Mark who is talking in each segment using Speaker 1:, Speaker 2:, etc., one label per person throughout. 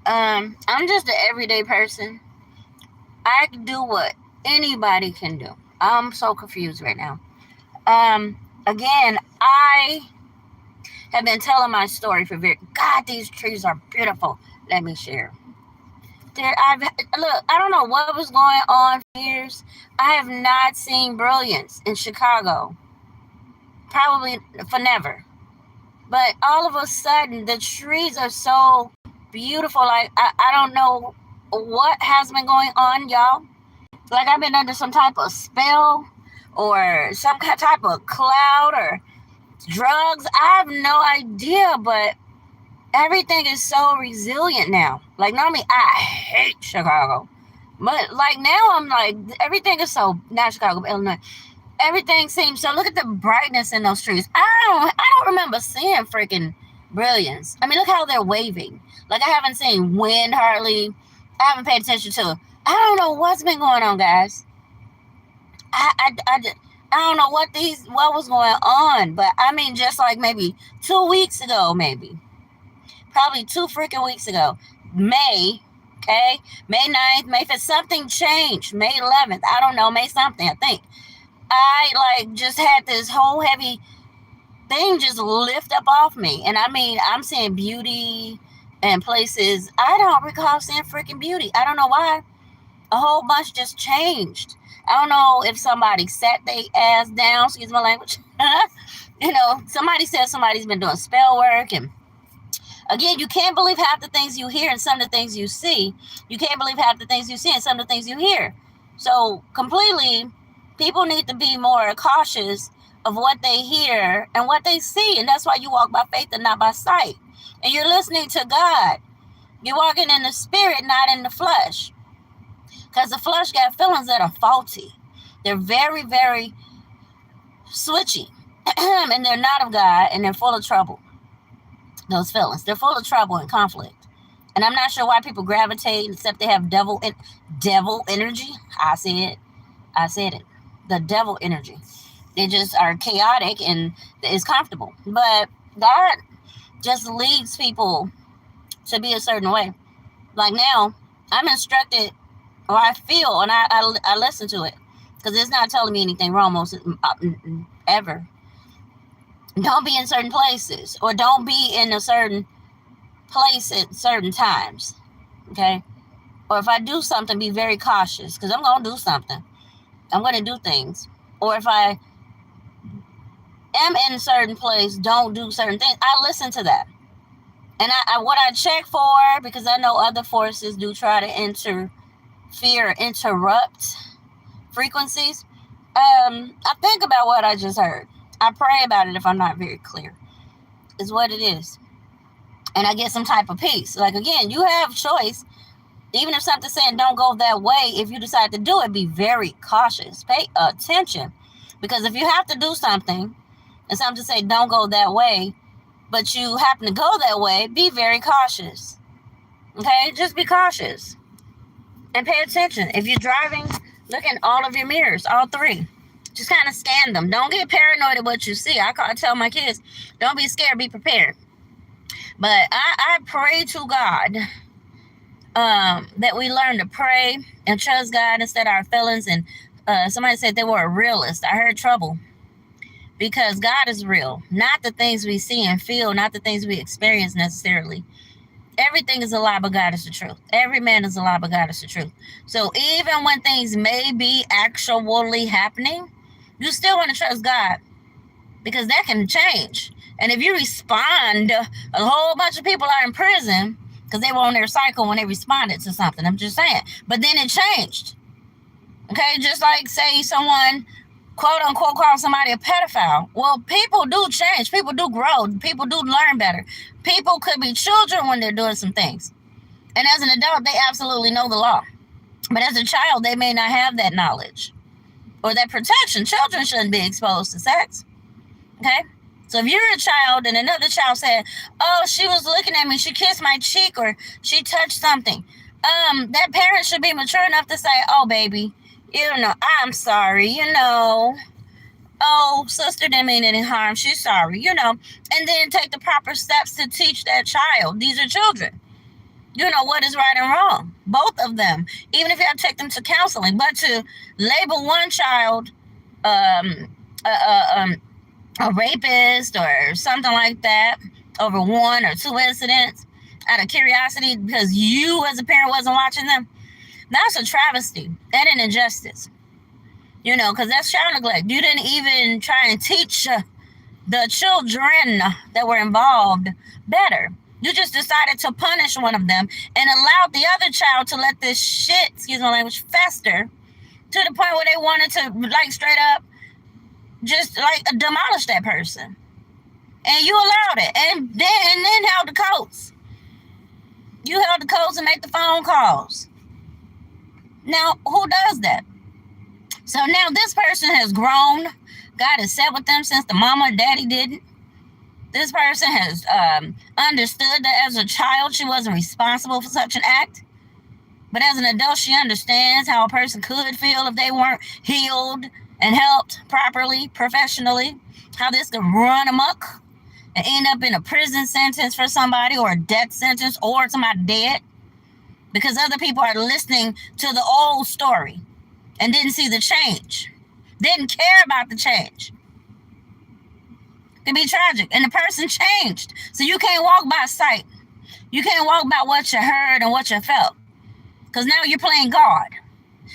Speaker 1: I'm just an everyday person. I can do what anybody can do. I'm so confused right now. Again, I have been telling my story for very. God, these trees are beautiful. Let me share. Look. I don't know what was going on for years. I have not seen brilliance in Chicago, probably for never. But all of a sudden, the trees are so beautiful. Like I don't know what has been going on, y'all. Like I've been under some type of spell or some type of cloud or drugs. I have no idea, but everything is so resilient now. Like normally I hate Chicago. But like now I'm like everything is so not Chicago, but Illinois. Everything seems so look at the brightness in those trees. I don't remember seeing freaking brilliance. I mean look how they're waving. Like I haven't seen wind hardly. I haven't paid attention to. I don't know what's been going on, guys. I, I, I, I don't know what was going on, but I mean, just like maybe 2 weeks ago, maybe probably 2 freaking weeks ago, May, okay, May 9th, May 5th, something changed. May 11th, I don't know, May something, I think. I like just had this whole heavy thing just lift up off me, and I mean, I'm seeing beauty and places I don't recall seeing freaking beauty. I don't know why. A whole bunch just changed. I don't know if somebody sat their ass down, excuse my language. Somebody said somebody's been doing spell work. And again, you can't believe half the things you hear and some of the things you see. You can't believe half the things you see and some of the things you hear. So completely, people need to be more cautious of what they hear and what they see. And that's why you walk by faith and not by sight. And you're listening to God. You're walking in the spirit, not in the flesh. Because the flesh got feelings that are faulty. They're very, very switchy. And they're not of God, and they're full of trouble. Those feelings. They're full of trouble and conflict. And I'm not sure why people gravitate, except they have devil energy. I said it. The devil energy. They just are chaotic and it's comfortable. But God just leads people to be a certain way. Like now, I'm instructed, or I feel, and I listen to it, because it's not telling me anything wrong most ever. Don't be in certain places, or don't be in a certain place at certain times, okay? Or if I do something, be very cautious, because I'm going to do something. I'm going to do things. Or if I am in a certain place, don't do certain things. I listen to that. And what I check for, because I know other forces do try to interfere or interrupt frequencies, I think about what I just heard. I pray about it if I'm not very clear. Is what it is. And I get some type of peace. Like, again, you have choice. Even if something's saying don't go that way, if you decide to do it, be very cautious. Pay attention. Because if you have to do something, and something to say don't go that way, but you happen to go that way, be very cautious. Okay? Just be cautious. And pay attention. If you're driving, look in all of your mirrors, all three. Just kind of scan them. Don't get paranoid at what you see. I tell my kids, don't be scared, be prepared. But I pray to God that we learn to pray and trust God instead of our feelings. And somebody said they were a realist. I heard trouble. Because God is real. Not the things we see and feel, not the things we experience necessarily. Everything is a lie, but God is the truth. Every man is a lie, but God is the truth. So even when things may be actually happening, you still want to trust God, because that can change. And if you respond, a whole bunch of people are in prison because they were on their cycle when they responded to something. I'm just saying. But then it changed. Okay, just like say someone, quote unquote, call somebody a pedophile. Well, people do change. People do grow. People do learn better. People could be children when they're doing some things. And as an adult, they absolutely know the law. But as a child, they may not have that knowledge or that protection. Children shouldn't be exposed to sex. Okay? So if you're a child and another child said, oh, she was looking at me, she kissed my cheek, or she touched something, that parent should be mature enough to say, oh, baby, I'm sorry, oh, sister didn't mean any harm, she's sorry, and then take the proper steps to teach that child. These are children. You know what is right and wrong. Both of them. Even if you have to take them to counseling. But to label one child um, a, a rapist or something like that over one or two incidents out of curiosity because you as a parent wasn't watching them, that's a travesty and an injustice. You know, because that's child neglect. You didn't even try and teach the children that were involved better. You just decided to punish one of them and allowed the other child to let this shit, excuse my language, fester to the point where they wanted to, like, straight up just like demolish that person. And you allowed it. And then held the coats. You held the coats and made the phone calls. Now, who does that? So now this person has grown. God has sat with them since the mama or daddy didn't. This person has understood that as a child she wasn't responsible for such an act. But as an adult, she understands how a person could feel if they weren't healed and helped properly, professionally. How this could run amok and end up in a prison sentence for somebody or a death sentence or somebody dead. Because other people are listening to the old story and didn't see the change. Didn't care about the change. It can be tragic. And the person changed. So you can't walk by sight. You can't walk by what you heard and what you felt. Because now you're playing God.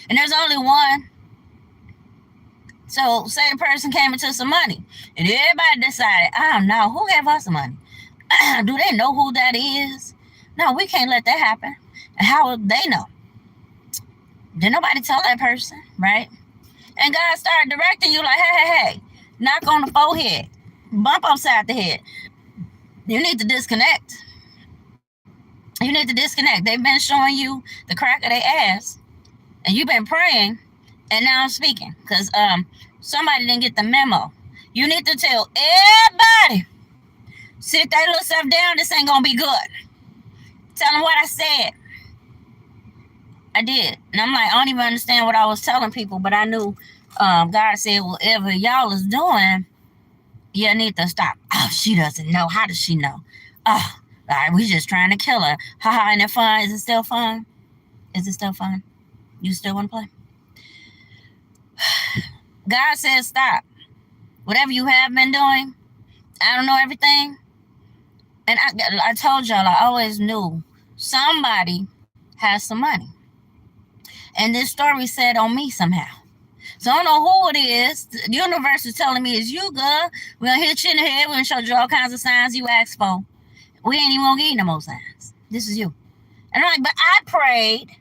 Speaker 1: And there's only one. So say the person came into some money. And everybody decided, I don't know, who gave us the money? Do they know who that is? No, we can't let that happen. And how would they know? Did nobody tell that person, right? And God started directing you like, hey, knock on the forehead. Bump upside the head. You need to disconnect. You need to disconnect. They've been showing you the crack of their ass. And you've been praying. And now I'm speaking. Because somebody didn't get the memo. You need to tell everybody, sit that little stuff down. This ain't going to be good. Tell them what I said. I did. And I'm like, I don't even understand what I was telling people. But I knew God said, whatever y'all is doing, you need to stop. Oh, she doesn't know. How does she know? Oh, all right, we just trying to kill her. Haha, and it fun? Is it still fun? Is it still fun? You still want to play? God says stop. Whatever you have been doing, I don't know everything. And I told y'all, I always knew somebody has some money. And this story said on me somehow. So I don't know who it is. The universe is telling me it's you, girl. We're going to hit you in the head. We're going to show you all kinds of signs you asked for. We ain't even going to give you no more signs. This is you. And I'm like, but I prayed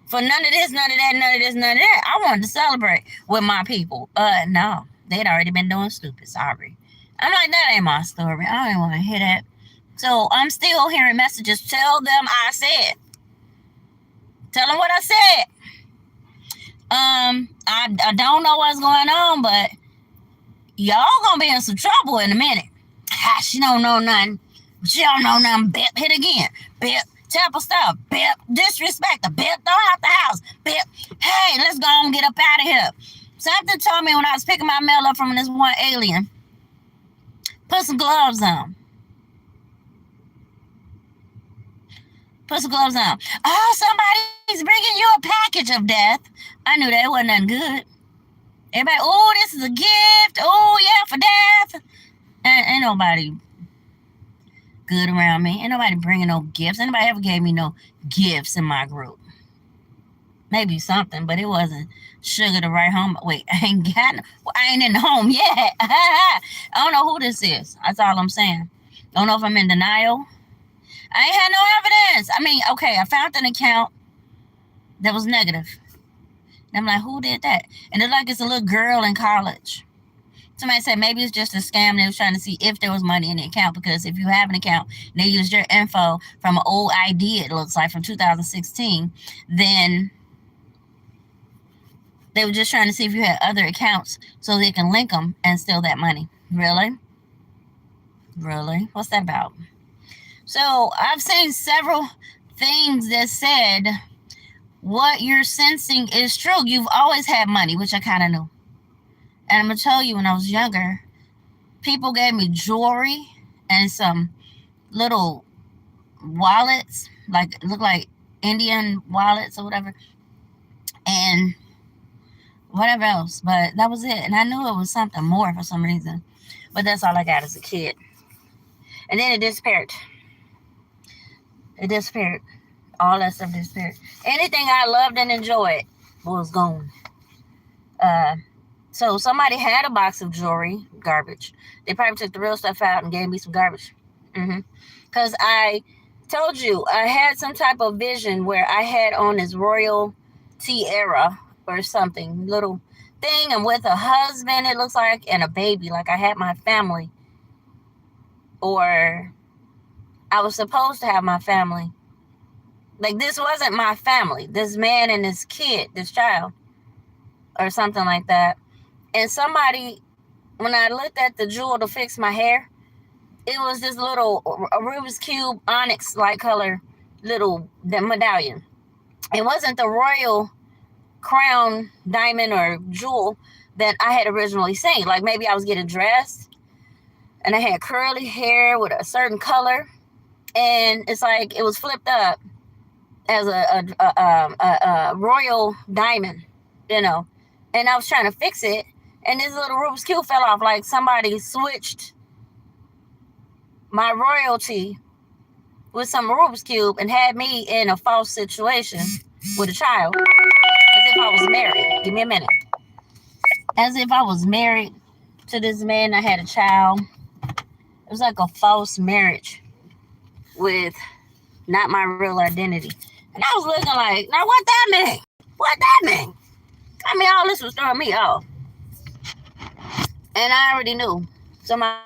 Speaker 1: for none of this, none of that, none of this, none of that. I wanted to celebrate with my people. No. They'd already been doing stupid. Sorry. I'm like, that ain't my story. I don't even want to hear that. So I'm still hearing messages. Tell them I said. Tell them what I said. I don't know what's going on, but y'all gonna be in some trouble in a minute. She don't know nothing. She don't know nothing. Bip, hit again. Bip, temple stuff. Bip, disrespect her. Bip, throw out the house. Bip, hey, let's go and get up out of here. Something told me when I was picking my mail up from this one alien, put some gloves on. Put some gloves on. Oh, somebody's bringing you a package of death. I knew that wasn't nothing good. Everybody, oh, this is a gift. Oh, yeah, for death. Ain't nobody good around me. Ain't nobody bringing no gifts. Anybody ever gave me no gifts in my group? Maybe something, but it wasn't sugar to write home. Wait, I ain't got no. Well, I ain't in the home yet. I don't know who this is. That's all I'm saying. Don't know if I'm in denial. I ain't had no evidence. I mean, okay, I found an account that was negative. And I'm like, who did that? And it's like it's a little girl in college. Somebody said maybe it's just a scam. They was trying to see if there was money in the account, because if you have an account and they used your info from an old ID, it looks like from 2016, then they were just trying to see if you had other accounts so they can link them and steal that money. Really? Really? What's that about? So I've seen several things that said what you're sensing is true. You've always had money, which I kind of knew. And I'm going to tell you, when I was younger, people gave me jewelry and some little wallets like it looked like Indian wallets or whatever, and whatever else. But that was it. And I knew it was something more for some reason. But that's all I got as a kid. And then it disappeared. It disappeared. All that stuff disappeared. Anything I loved and enjoyed was gone. So somebody had a box of jewelry, garbage. They probably took the real stuff out and gave me some garbage. Because I told you I had some type of vision where I had on this royal tiara or something, little thing. I'm with a husband, it looks like, and a baby. Like I had my family. Or I was supposed to have my family. Like this wasn't my family. This man and this kid, this child. Or something like that. And somebody, when I looked at the jewel to fix my hair, it was this little Rubik's Cube onyx-like color little medallion. It wasn't the royal crown, diamond, or jewel that I had originally seen. Like maybe I was getting dressed and I had curly hair with a certain color. And it's like it was flipped up as a royal diamond, you know. And I was trying to fix it. And this little Rubik's Cube fell off, like somebody switched my royalty with some Rubik's Cube and had me in a false situation with a child. As if I was married. Give me a minute. As if I was married to this man. I had a child. It was like a false marriage with not my real identity. And I was looking like, now what that mean? What that mean? I mean, all this was throwing me off. And I already knew somebody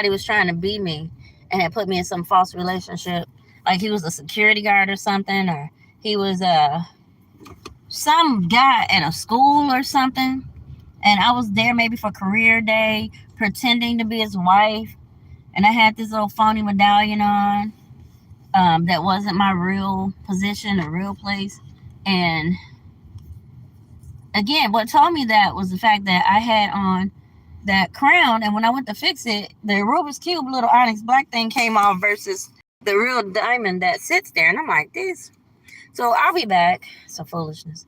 Speaker 1: was trying to be me and had put me in some false relationship. Like he was a security guard or something, or he was some guy at a school or something. And I was there maybe for career day, pretending to be his wife. And I had this little phony medallion on that wasn't my real position or real place. And again, what told me that was the fact that I had on that crown, and when I went to fix it, the Rubik's Cube little onyx black thing came off versus the real diamond that sits there. And I'm like, this. So I'll be back. So foolishness.